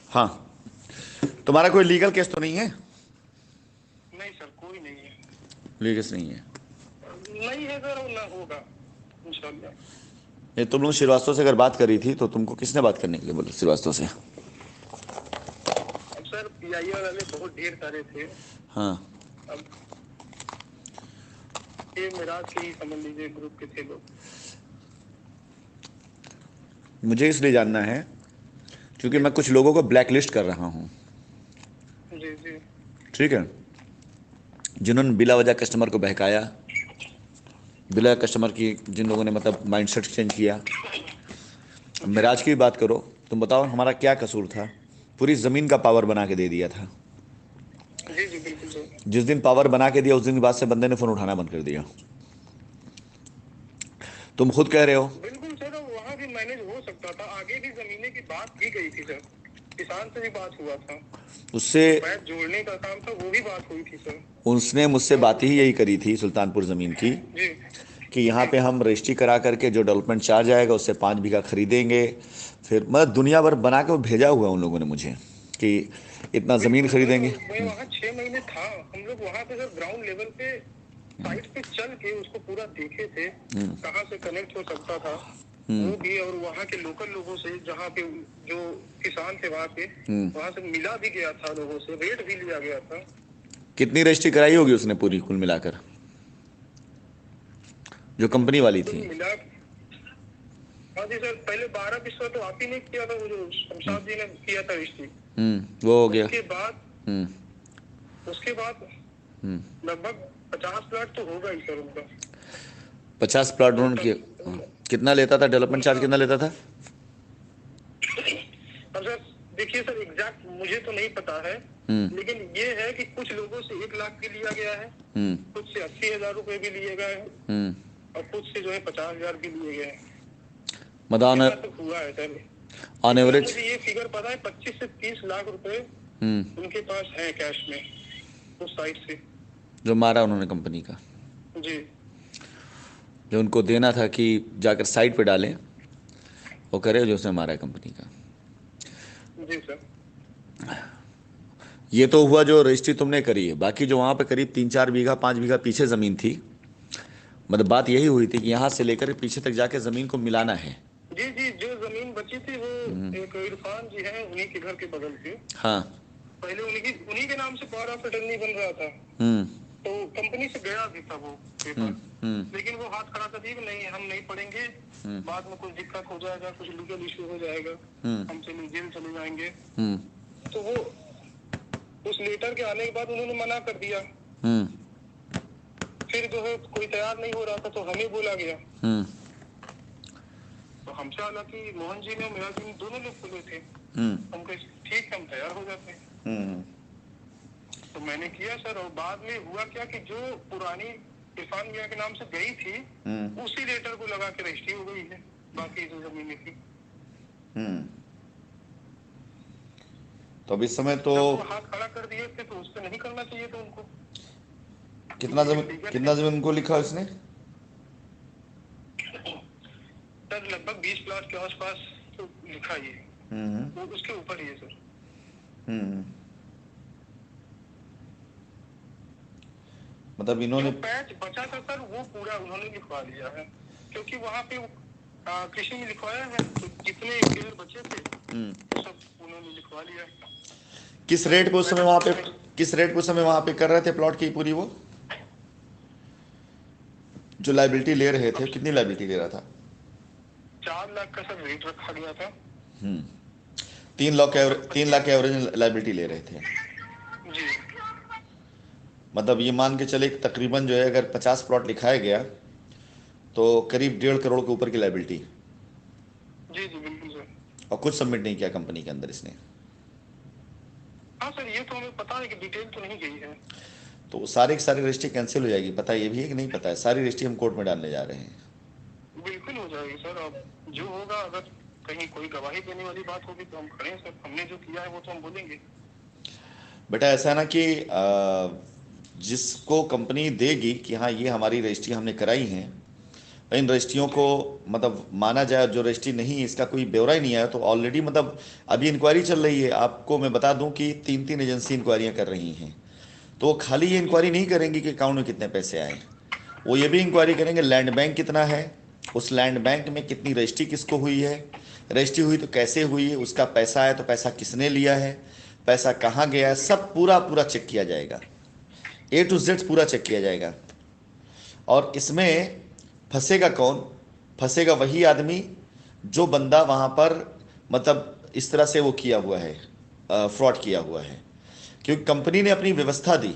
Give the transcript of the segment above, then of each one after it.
हाँ। तुम्हारा कोई लीगल केस तो नहीं है? नहीं सर, कोई नहीं है। लीगल केस नहीं है? नहीं है सर, और ना होगा इंशाल्लाह। ये तुम लोग श्रीवास्तव से अगर बात करी थी तो तुमको किसने बात करने के लिए बोला श्रीवास्तव से? अब सर पीआईए वाले बहुत ढेर सारे थे। हाँ। अब ये मेराज के ही समझ लीजिए ग्रुप के थे लोग। मुझे इसलिए जानना है क्योंकि मैं कुछ लोगों को ब्लैकलिस्ट कर रहा हूँ। जी जी। ठीक है। जिन्होंने बिला वजह कस्टमर को बहकाया, बिला कस्टमर की जिन लोगों ने मतलब माइंडसेट चेंज किया। जी मिराज की भी बात करो। तुम बताओ हमारा क्या कसूर था? पूरी ज़मीन का पावर बना के दे दिया था। जी जी बिल्कुल सर। जिस दिन पावर बना के दिया उस दिन के बाद से बंदे ने फ़ोन उठाना बंद कर दिया। तुम खुद कह रहे हो। बिल्कुल सर, वहाँ भी मैनेज हो सकता था, आगे भी जमीने की बात की गई थी सर, किसान से भी बात हुआ था, उससे जो पैच जोड़ने का काम था वो भी बात हुई थी सर। उसने मुझसे तो बात ही यही करी थी सुल्तानपुर ज़मीन की, जी कि यहाँ जी पे हम रजिस्ट्री करा करके जो डेवलपमेंट चार्ज आएगा उससे 5 बीघा खरीदेंगे। फिर मतलब दुनिया भर बना के वो भेजा हुआ है उन लोगों ने मुझे कि इतना ज़मीन बिल्कुल सर। खरीदेंगे। मैं वहाँ 6 महीने था, हम लोग वहाँ पे सर ग्राउंड लेवल पे साइट पे चल के उसको पूरा देखे थे, कहाँ से कनेक्ट हो सकता था वो भी, और वहाँ के लोकल लोगों से, जहाँ पे जो किसान थे वहाँ से मिला भी गया था, लोगों से रेट भी लिया गया था। कितनी रजिस्ट्री कराई होगी उसने पूरी कुल मिलाकर, जो कंपनी वाली कुल थी? मिला, हाँ जी सर, पहले 12 बिस्वा तो आप ही ने किया था, वो जो शमशाद जी ने किया था रजिस्ट्री। वो हो गया। उसके बाद हम्म। उसके बाद लगभग 50 प्लाट तो होगा ही सर उनका 50 प्लॉट उन्होंने टोटल। कितना लेता था डेवलपमेंट चार्ज, उनका कितना लेता था? अब सर देखिए सर, एग्जैक्ट मुझे तो नहीं पता है, लेकिन ये है कि कुछ लोगों से 1 लाख भी लिया गया है, कुछ से 80,000 रुपए भी लिए गए हैं, और कुछ से जो है 50,000 भी लिए गए हैं। मतलब ऐसा तो हुआ है सर। ऑन इतना एवरेज। मुझे ये फिगर पता है, 25 से 30 लाख रुपए उनके पास है कैश में उस साइड से। जो मारा उन्होंने कंपनी का, जी जो उनको देना था कि जाकर साइट पे डालें, वो करे जो उसने मारा है कंपनी का। जी सर। ये तो हुआ जो रजिस्ट्री तुमने करी है, बाकी जो वहाँ पे करीब 3-4 बीघा 5 बीघा पीछे ज़मीन थी, मतलब बात यही हुई थी कि यहाँ से लेकर पीछे तक जाके ज़मीन को मिलाना है। जी जी, जो जमीन बची थी वो एक इरफान जी हैं, उन्हीं के घर के बगल से, हाँ। पहले उन्हीं के नाम से पावर ऑफ अटर्नी बन रहा था, हम्म। तो कंपनी से गया भी था वो पेपर, लेकिन वो हाथ खड़ा कर दिया कि नहीं हम नहीं पढ़ेंगे, बाद में कुछ दिक्कत हो जाएगा, कुछ लीगल इशू हो जाएगा, हम चले जेल चले जाएंगे। तो वो उस लेटर के आने के बाद उन्होंने मना कर दिया। फिर जो है कोई तैयार नहीं हो रहा था तो हमें बोला गया, तो हमसे हालांकि मोहन जी ने और मेरा जी दोनों लोग बोले थे, हम कहे ठीक है हम तैयार हो जाते हैं। तो मैंने किया सर, और बाद में हुआ क्या कि जो पुरानी इरफान मियाँ के नाम से गई थी उसी लेटर को लगा के रजिस्ट्री हो गई है बाकी जो जमीनें थी। तो अब इस समय तो जब वो हाथ खड़ा कर दिए थे तो उस पर नहीं करना चाहिए था उनको, कितना क्योंकि जमीन लीगल है। कितना जमीन उनको लिखा उसने? सर लगभग 20 प्लाट के आसपास तो लिखा ही है, वो उसके ऊपर ही है सर। मतलब जो इन्होंने। पैच बचा था सर वो पूरा उन्होंने लिखवा लिया है, क्योंकि वहाँ पे कृषि में लिखवाया है, तो जितने पेड़ बचे थे वो सब उन्होंने लिखवा लिया है। किस तो रेट पे उस समय मैंने वहाँ पे बाद में किस रेट पे उस समय वहाँ पे कर रहे थे प्लॉट की पूरी वो जो लाइबिलिटी ले रहे थे, अब कितनी लाइबिलिटी ले रहा था? 4 लाख का सर रेट रखा गया था, 3 लाख के और एवरेज 3 लाख के 25। एवरेज लाइबिलिटी ले रहे थे। जी मतलब ये मान के चले कि तकरीबन जो है अगर 50 प्लॉट लिखाया गया तो करीब 1.5 करोड़ के ऊपर की लाइबिलिटी। जी जी बिल्कुल सर। और कुछ सबमिट नहीं किया कंपनी के अंदर इसने। हाँ सर, ये तो हमें पता है कि डिटेल तो नहीं गई है। तो सारे की सारी रजिस्ट्री कैंसिल हो जाएगी, पता ये भी है कि नहीं पता है? सारी रजिस्ट्री हम कोर्ट में डालने जा रहे हैं। बिल्कुल हो जाएगी सर, अब जो होगा, अगर कहीं कोई गवाही देने वाली बात होगी तो हम खड़े हैं सर, हमने जो किया है वो तो हम बोलेंगे। बेटा ऐसा है ना कि जिसको कंपनी देगी कि हाँ ये हमारी रजिस्ट्री हमने कराई है, इन रजिस्ट्रियों को मतलब माना जाए, जो रजिस्ट्री नहीं, इसका कोई ब्यौरा ही नहीं आया, तो ऑलरेडी मतलब अभी इंक्वायरी चल रही है। आपको मैं बता दूं कि 3 3 एजेंसी इंक्वायरियां कर रही हैं। तो वो खाली ये इंक्वायरी नहीं करेंगी कि अकाउंट में कितने पैसे आए, वो ये भी इंक्वायरी करेंगे लैंड बैंक कितना है, उस लैंड बैंक में कितनी रजिस्ट्री किसको हुई है, रजिस्ट्री हुई तो कैसे हुई है, उसका पैसा है तो पैसा किसने लिया है, पैसा कहाँ गया है, सब पूरा पूरा चेक किया जाएगा, A to Z पूरा चेक किया जाएगा। और इसमें फंसेगा कौन? फंसेगा वही आदमी जो बंदा वहाँ पर मतलब इस तरह से वो किया हुआ है, फ्रॉड किया हुआ है। क्योंकि कंपनी ने अपनी व्यवस्था दी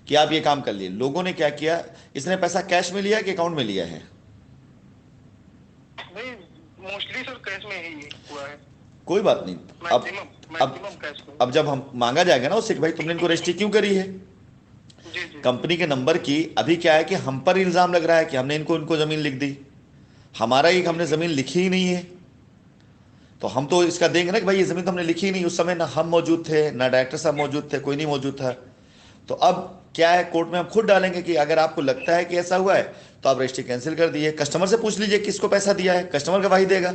कि आप ये काम कर लिए, लोगों ने क्या किया, इसने पैसा कैश में लिया कि अकाउंट में लिया है? नहीं, मोस्टली सर कैश में ही हुआ है। कोई बात नहीं। अब जब हम मांगा जाएगा ना उससे कि भाई तुमने इनको रजिस्ट्री क्यों करी है, जी जी। कंपनी के नंबर की, अभी क्या है कि हम पर इल्जाम लग रहा है कि हमने इनको जमीन लिख दी, हमारा ही हमने जमीन लिखी ही नहीं है। तो हम तो इसका देंगे ना कि भाई ये जमीन तो हमने लिखी ही नहीं, उस समय ना हम मौजूद थे ना डायरेक्टर साहब मौजूद थे, कोई नहीं मौजूद था। तो अब क्या है, कोर्ट में हम खुद डालेंगे कि अगर आपको लगता है कि ऐसा हुआ है तो आप रजिस्ट्री कैंसिल कर दिए। कस्टमर से पूछ लीजिए किसको पैसा दिया है, कस्टमर गवाही देगा,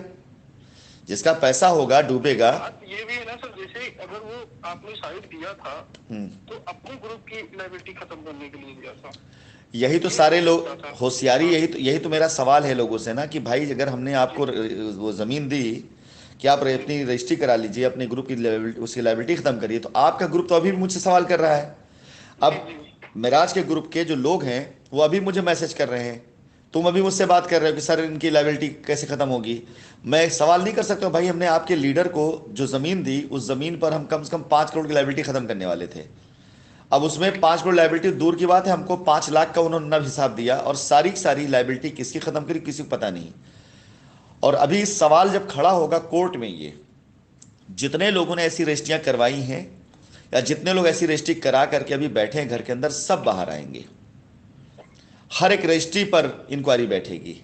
जिसका पैसा होगा डूबेगा। बात ये भी है ना सर, जैसे अगर वो आपने साइड दिया था तो अपने ग्रुप की लायबिलिटी खत्म करने के लिए दिया था। यही तो सारे लोग होशियारी, यही तो मेरा सवाल है लोगों से ना कि भाई अगर हमने आपको वो जमीन दी कि आप अपनी रजिस्ट्री करा लीजिए, अपने ग्रुप की उसकी लायबिलिटी खत्म करिए, तो आपका ग्रुप तो अभी भी मुझसे सवाल कर रहा है। अब मेराज के ग्रुप के जो लोग हैं वो अभी मुझे मैसेज कर रहे हैं, तुम अभी मुझसे बात कर रहे हो कि सर इनकी लायबिलिटी कैसे खत्म होगी। मैं सवाल नहीं कर सकता भाई, हमने आपके लीडर को जो जमीन दी, उस जमीन पर हम कम से कम 5 करोड़ की लायबिलिटी खत्म करने वाले थे। अब उसमें 5 करोड़ लायबिलिटी दूर की बात है, हमको 5 लाख का उन्होंने नब हिसाब दिया, और सारी सारी लायबिलिटी किसकी खत्म करी किसी को पता नहीं। और अभी सवाल जब खड़ा होगा कोर्ट में, ये जितने लोगों ने ऐसी रजिस्ट्रियां करवाई हैं या जितने लोग ऐसी रजिस्ट्री करा करके अभी बैठे हैं घर के अंदर, सब बाहर आएंगे, हर एक रजिस्ट्री पर इंक्वायरी बैठेगी।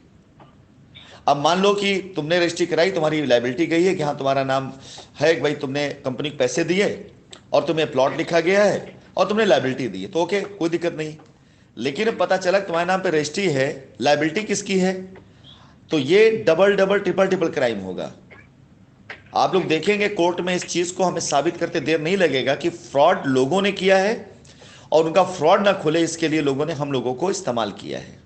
अब मान लो कि तुमने रजिस्ट्री कराई, तुम्हारी लायबिलिटी गई है कि हाँ तुम्हारा नाम है, भाई तुमने कंपनी को पैसे दिए और तुम्हें प्लॉट लिखा गया है और तुमने लायबिलिटी दी है, तो ओके कोई दिक्कत नहीं। लेकिन पता चला तुम्हारे नाम पे रजिस्ट्री है, लायबिलिटी किसकी है, तो ये double double triple triple crime होगा। आप लोग देखेंगे कोर्ट में इस चीज को हमें साबित करते देर नहीं लगेगा कि फ्रॉड लोगों ने किया है, और उनका फ्रॉड ना खुले इसके लिए लोगों ने हम लोगों को इस्तेमाल किया है।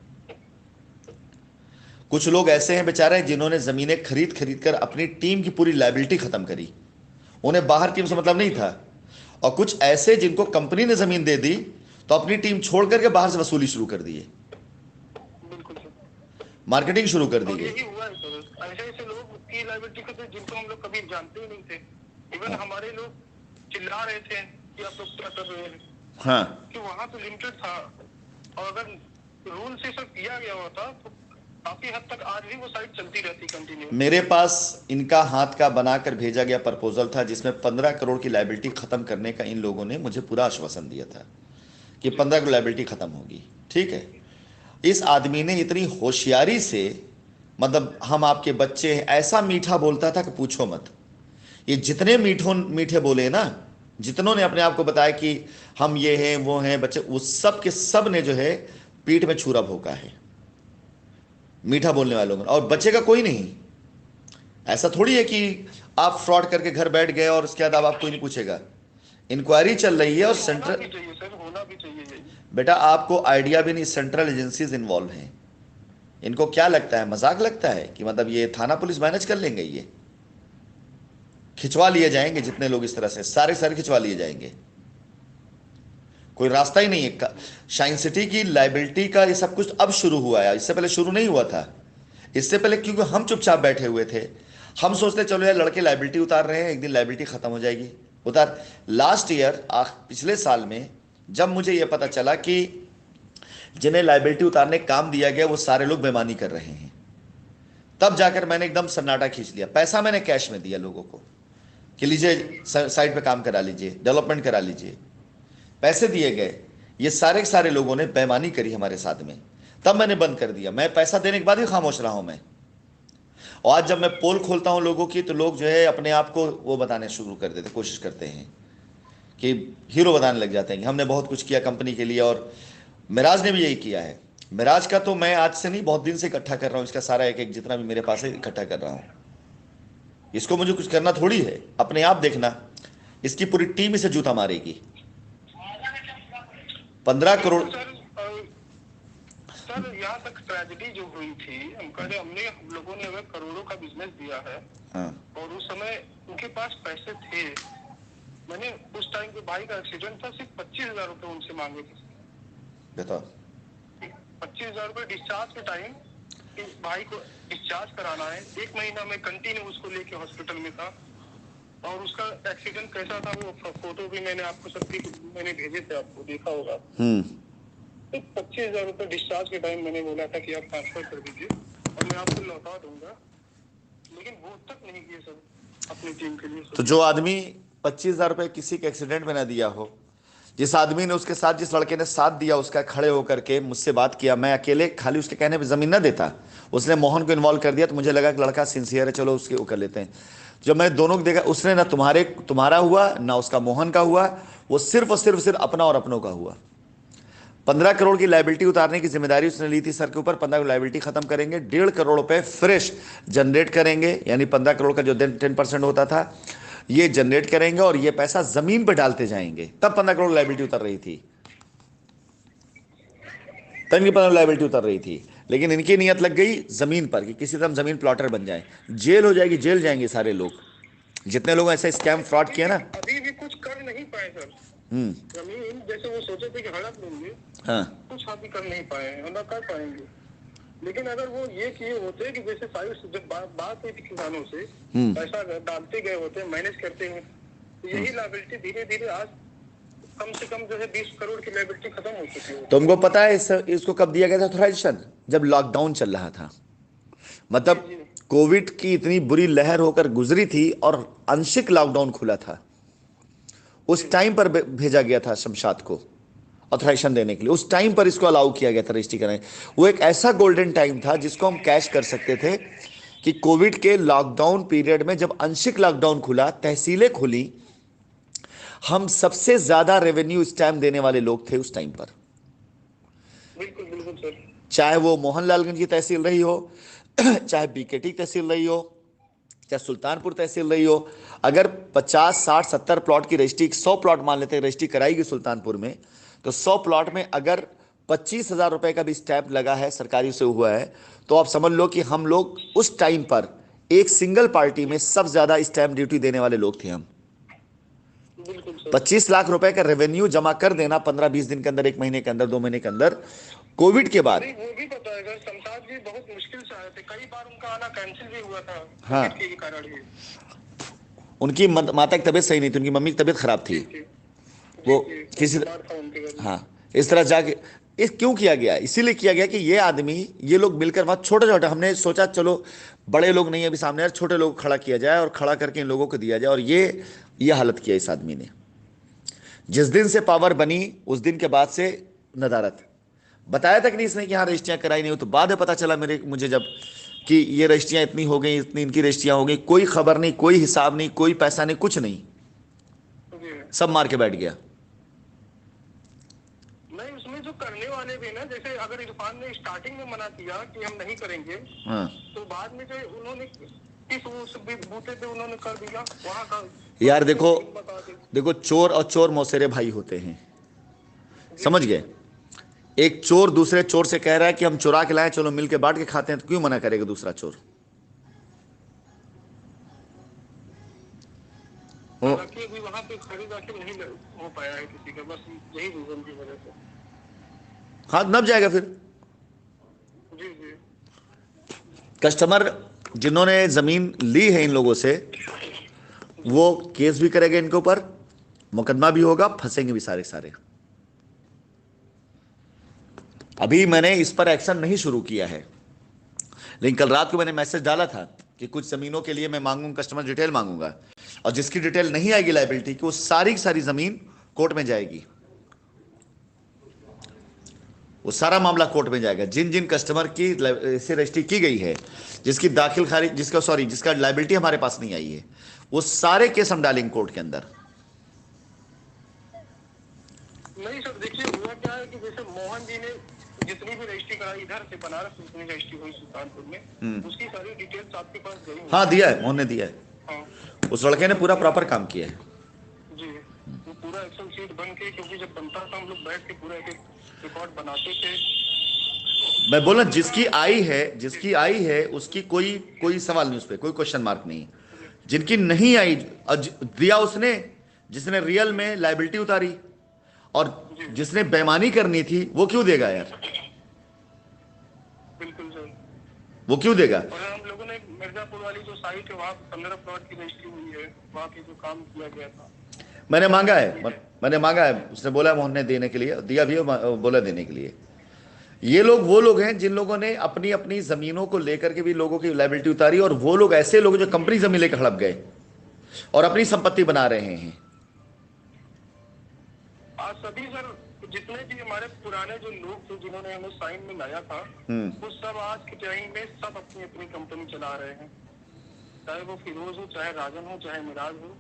कुछ लोग ऐसे हैं बेचारे जिन्होंने जमीनें खरीद खरीद कर अपनी टीम की पूरी लायबिलिटी खत्म करी, उन्हें बाहर टीम से मतलब नहीं था। और कुछ ऐसे जिनको कंपनी ने जमीन दे दी तो अपनी टीम छोड़ करके बाहर से वसूली शुरू कर दी है, मार्केटिंग शुरू कर दी गई। ऐसे ऐसे लोग की लायबिलिटी खत्म जिनको हम लोग कभी जानते ही नहीं थे। इवन हमारे लोग चिल्ला रहे थे कि आप लोग क्या कर रहे हैं, हाँ, कि वहाँ तो लिमिटेड था, और अगर रूल से सब किया गया होता तो काफी हद तक आज भी वो साइट चलती रहती कंटिन्यू। मेरे पास इनका हाथ का बनाकर भेजा गया प्रपोजल था जिसमें 15 करोड़ की लायबिलिटी खत्म करने का इन लोगों ने मुझे पूरा आश्वासन दिया था कि 15 करोड़ लायबिलिटी खत्म होगी। ठीक है, इस आदमी ने इतनी होशियारी से, मतलब हम आपके बच्चे हैं, ऐसा मीठा बोलता था कि पूछो मत। ये जितने मीठे बोले ना, जितनों ने अपने आप को बताया कि हम ये हैं वो हैं बच्चे, उस सब के सब ने जो है पीठ में छुरा भोंका है मीठा बोलने वालों को, और बचेगा कोई नहीं। ऐसा थोड़ी है कि आप फ्रॉड करके घर बैठ गए और उसके बाद आप कोई नहीं पूछेगा। इंक्वायरी चल रही है और सेंट्रल, होना भी चाहिए बेटा आपको आइडिया भी नहीं, सेंट्रल एजेंसीज इन्वॉल्व हैं। इनको क्या लगता है, मजाक लगता है कि मतलब ये थाना पुलिस मैनेज कर लेंगे, ये खिंचवा लिए जाएंगे, जितने लोग इस तरह से सारे खिंचवा लिए जाएंगे, कोई रास्ता ही नहीं है। शाइन सिटी की लायबिलिटी का ये सब कुछ अब शुरू हुआ है, इससे पहले शुरू नहीं हुआ था। इससे पहले क्योंकि हम चुपचाप बैठे हुए थे, हम सोचते चलो यार लड़के लायबिलिटी उतार रहे हैं, एक दिन लायबिलिटी खत्म हो जाएगी, उतार। लास्ट ईयर पिछले साल में जब मुझे यह पता चला कि जिन्हें लायबिलिटी उतारने काम दिया गया वो सारे लोग बेईमानी कर रहे हैं, तब जाकर मैंने एकदम सन्नाटा खींच लिया। पैसा मैंने कैश में दिया लोगों को कि लीजिए साइट पे काम करा लीजिए, डेवलपमेंट करा लीजिए, पैसे दिए गए। ये सारे लोगों ने बेईमानी करी हमारे साथ में, तब मैंने बंद कर दिया। मैं पैसा देने के बाद ही खामोश रहा हूं मैं। और आज जब मैं पोल खोलता हूं लोगों की, तो लोग जो है अपने आप को वो बताने शुरू कर देते, कोशिश करते हैं कि हीरो बताने लग जाते हैं कि हमने बहुत कुछ किया कंपनी के लिए। और मिराज ने भी यही किया है। मिराज का तो मैं आज से नहीं, बहुत दिन से इकट्ठा कर रहा हूँ इसका सारा एक एक जितना भी मेरे पास है इकट्ठा कर रहा हूँ। इसको मुझे कुछ करना थोड़ी है, अपने आप देखना, इसकी पूरी टीम इसे जूता मारेगी। 15 करोड़। सर यहाँ तक ट्रेजेडी जो हुई थी, हम लोगों ने अगर करोड़ों का बिजनेस दिया है, हाँ। और उस समय उनके पास पैसे थे, मैंने उस टाइम पे भाई का एक्सीडेंट था, सिर्फ 25,000 रुपए उनसे मांगे थे। बताओ। 25,000 रुपए डिस्चार्ज के टाइम, भाई को डिस्चार्ज कराना है, 1 महीना में कंटिन्यू उसको लेके हॉस्पिटल में था, और उसका एक्सीडेंट कैसा था वो फोटो भी मैंने आपको सबकी मैंने भेजे थे, आपको देखा होगा। 25,000 रुपए डिस्चार्ज के टाइम मैंने बोला था कि आप ट्रांसफर कर दीजिए और मैं आपको लौटा दूंगा, लेकिन वो तक नहीं किए सर अपनी टीम के लिए। तो जो आदमी 25,000 रुपए किसी के एक्सीडेंट में ना दिया हो, जिस आदमी ने उसके साथ, जिस लड़के ने साथ दिया उसका, खड़े होकर के मुझसे बात किया, मैं अकेले खाली उसके कहने पे जमीन ना देता, उसने मोहन को इन्वॉल्व कर दिया, तो मुझे लगा कि लड़का सिंसियर है, चलो उसके वो कर लेते हैं। जब मैंने दोनों को देखा, उसने ना तुम्हारा हुआ ना उसका मोहन का हुआ, वो सिर्फ और सिर्फ अपना और अपनों का हुआ। 15 करोड़ की लाइबिलिटी उतारने की जिम्मेदारी उसने ली थी सर के ऊपर। 15 करोड़ लाइबिलिटी खत्म करेंगे, 1.5 करोड़ रुपए फ्रेश जनरेट करेंगे, यानी 15 करोड़ का जो 10% होता था ये जनरेट करेंगे, और ये पैसा जमीन पे डालते जाएंगे। तब 15 करोड़ लाइबिलिटी उतर रही थी, तब इनकी 15 लाइबिलिटी उतर रही थी। लेकिन इनकी नीयत लग गई जमीन पर कि किसी तरह जमीन प्लॉटर बन जाए। जेल हो जाएगी, जेल जाएंगे सारे लोग, जितने लोग ऐसे स्कैम फ्रॉड किए ना। अभी भी कुछ कर नहीं पाए सर। जमीन जैसे वो सोचे थे कि हड़प लेंगे, हाँ। कुछ अभी कर नहीं पाए हैं, ना कर पाएंगे। लेकिन अगर वो ये किए होते कि जैसे सारी जब बात हुई थी किसानों से, पैसा डालते गए होते, मैनेज करते हुए, तो यही लाइबिलिटी धीरे धीरे आज कम से कम जो है 20 करोड़ की लाइबिलिटी खत्म हो चुकी है। तुमको पता है इसको कब दिया गया था ऑथराइजेशन? जब लॉकडाउन चल रहा था, मतलब कोविड की इतनी बुरी लहर होकर गुजरी थी और आंशिक लॉकडाउन खुला था, उस टाइम पर भेजा गया था शमशाद को ऑथराइजेशन देने के लिए। उस टाइम पर इसको अलाउ किया गया था रजिस्ट्री करने। वो एक ऐसा गोल्डन टाइम था जिसको हम कैश कर सकते थे कि कोविड के लॉकडाउन पीरियड में जब आंशिक लॉकडाउन खुला, तहसीलें खुली, हम सबसे ज्यादा रेवेन्यू स्टैम्प देने वाले लोग थे उस टाइम पर। बिल्कुल बिल्कुल सर। चाहे वो मोहनलालगंज की तहसील रही हो, चाहे बीकेटी तहसील रही हो, चाहे सुल्तानपुर तहसील रही हो। अगर 50, 60, 70 प्लॉट की रजिस्ट्री, 100 प्लॉट मान लेते हैं रजिस्ट्री कराएगी सुल्तानपुर में, तो 100 प्लॉट में अगर 25,000 रुपए का भी स्टैंप लगा है, सरकारी से हुआ है, तो आप समझ लो कि हम लोग उस टाइम पर एक सिंगल पार्टी में सबसे ज्यादा स्टैंप ड्यूटी देने वाले लोग थे हम। 25 लाख रुपए का रेवेन्यू जमा कर देना 15-20 दिन के अंदर, 1 महीने के अंदर, 2 महीने के अंदर, कोविड के बाद। वो भी पता है सर, शमशाद जी बहुत मुश्किल से आए थे, कई बार उनका आना कैंसिल भी हुआ था। हाँ, के कारण ही उनकी माता की तबीयत सही नहीं थी, उनकी मम्मी की तबीयत खराब थी। वो किसी, हाँ, इस तरह जाके इस क्यों किया गया? इसीलिए किया गया कि ये आदमी, ये लोग मिलकर, वहां छोटे छोटे, हमने सोचा चलो बड़े लोग नहीं अभी सामने, यार छोटे लोग खड़ा किया जाए और खड़ा करके इन लोगों को दिया जाए। और ये हालत किया इस आदमी ने। जिस दिन से पावर बनी उस दिन के बाद से नदारत। बताया तक नहीं इसने कि हाँ रजिस्ट्रियां कराई नहीं हो, तो बाद में पता चला मुझे जब कि ये रजिस्ट्रियां इतनी हो गई, इतनी इनकी रजिस्ट्रियां हो गई, कोई खबर नहीं, कोई हिसाब नहीं, कोई पैसा नहीं, कुछ नहीं, सब मार के बैठ गया। नहीं, उसमें जो करने वाले भी ना, जैसे अगर इरफान ने स्टार्टिंग में मना किया कि हम नहीं करेंगे, हाँ, तो बाद में जो उन्होंने किस बूते पे उन्होंने कर दिया वहां का। यार देखो चोर और चोर मौसेरे भाई होते हैं, समझ गए? एक चोर दूसरे चोर से कह रहा है कि हम चुरा के लाए, चलो मिल के बांट के खाते हैं, तो क्यों मना करेगा दूसरा चोर? अभी वहां पे खरीदारी नहीं हो पाया है किसी का, बस यही रीजन की वजह से हाथ नप जाएगा फिर। जी जी। कस्टमर जिन्होंने जमीन ली है इन लोगों से, वो केस भी करेगा इनके ऊपर, मुकदमा भी होगा, फंसेंगे भी सारे सारे। अभी मैंने इस पर एक्शन नहीं शुरू किया है, लेकिन कल रात को मैंने मैसेज डाला था कि कुछ जमीनों के लिए मैं मांगूंगा, कस्टमर डिटेल मांगूंगा, और जिसकी डिटेल नहीं आएगी लाइबिलिटी की, वो सारी की सारी जमीन कोर्ट में जाएगी, वो सारा मामला कोर्ट में जाएगा। जिन जिन कस्टमर की ऐसे रजिस्ट्री की गई है, जिसकी दाखिल खारिज, जिसका लाइबिलिटी हमारे पास नहीं आई है, वो सारे केस हम डालेंगे कोर्ट के अंदर। नहीं सर, देखिए हुआ क्या है कि जैसे मोहन जी ने जितनी भी रजिस्ट्री कराई इधर से बनारस में, जितनी रजिस्ट्री हुई सुल्तानपुर में, उसकी सारी डिटेल्स आपके पास गई हैं? हाँ दिया है, मोहन ने दिया है। हाँ उस लड़के ने पूरा प्रॉपर काम किया है। जी। वो पूरा एक्सेल शीट बन के, क्योंकि जब बनता था हम लोग बैठ के पूरा एक एक रिकॉर्ड बनाते थे। मैं बोला जिसकी आई है, जिसकी आई है उसकी कोई कोई सवाल नहीं, उस पर कोई क्वेश्चन मार्क नहीं। जिनकी नहीं आई दिया उसने, जिसने रियल में लाइबिलिटी उतारी, और जिसने बेईमानी करनी थी वो क्यों देगा यार? बिल्कुल सर। वो क्यों देगा? और हम लोगों ने मिर्जापुर वाली जो साइट है वहाँ 15 प्लॉट की रजिस्ट्री हुई है, वहाँ की जो काम किया गया था मैंने मांगा है, मैंने मांगा है, उसने बोला मोहन ने देने के लिए, दिया भी है, बोला देने के लिए। ये लोग वो लोग हैं जिन लोगों ने अपनी अपनी जमीनों को लेकर के भी लोगों की लायबिलिटी उतारी, और वो लोग ऐसे लोग जो कंपनी जमीन लेकर हड़प गए और अपनी संपत्ति बना रहे हैं। आज सभी सर जितने भी हमारे पुराने जो लोग थे जिन्होंने हमें साइन में लाया था, वो सब आज के टाइम में सब अपनी अपनी कंपनी चला रहे हैं। चाहे वो फिरोज हो, चाहे राजन हो, चाहे मिराज हो,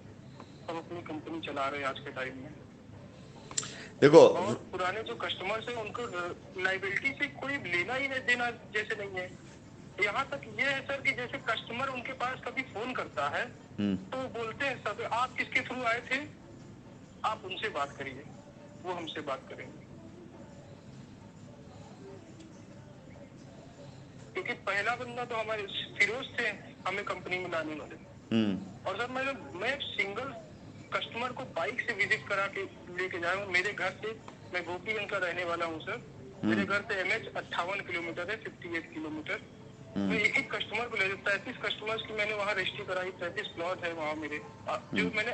सब अपनी कंपनी चला रहे हैं आज के टाइम में। देखो, और पुराने जो कस्टमर्स हैं उनको लाइबिलिटी से कोई लेना ही नहीं देना जैसे नहीं है। यहाँ तक ये है सर कि जैसे कस्टमर उनके पास कभी फोन करता है तो बोलते हैं सब, आप किसके थ्रू आए थे, आप उनसे बात करिए, वो हमसे बात करेंगे। क्योंकि पहला बंदा तो हमारे फिरोज थे हमें कंपनी में लाने वाले। और सर मैं सिंगल कस्टमर को बाइक से विजिट करा के लेके जा रहा हूँ मेरे घर से। मैं गोपीगंज का रहने वाला हूँ सर। मेरे घर से MH 58 किलोमीटर है, 58 किलोमीटर। मैं एक एक कस्टमर को ले जाता, 33 कस्टमर्स की मैंने वहाँ रजिस्ट्री कराई, 33 प्लॉट है वहाँ मेरे, जो मैंने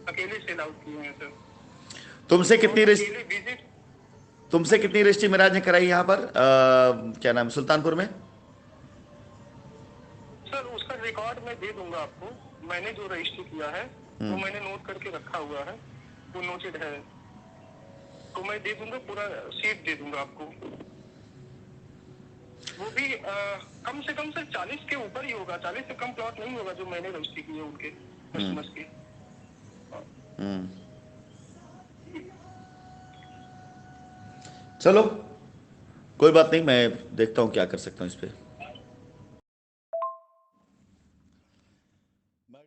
अकेले सेल आउट किए हैं सर। तुमसे कितनी विजिट तुमसे कितनी रजिस्ट्री मिराज ने कराई यहाँ पर, क्या नाम, सुल्तानपुर में? सर उसका रिकॉर्ड मैं दे दूंगा आपको। मैंने जो रजिस्ट्री किया है वो मैंने नोट करके रखा हुआ है, वो नोटेड है, तो मैं दे दूंगा, पूरा शीट दे दूंगा आपको। वो भी कम से कम सर 40 के ऊपर ही होगा, 40 से कम प्लॉट नहीं होगा जो मैंने रजिस्ट्री की है उनके कस्टमर्स की। चलो कोई बात नहीं, मैं देखता हूँ क्या कर सकता हूँ इस पे।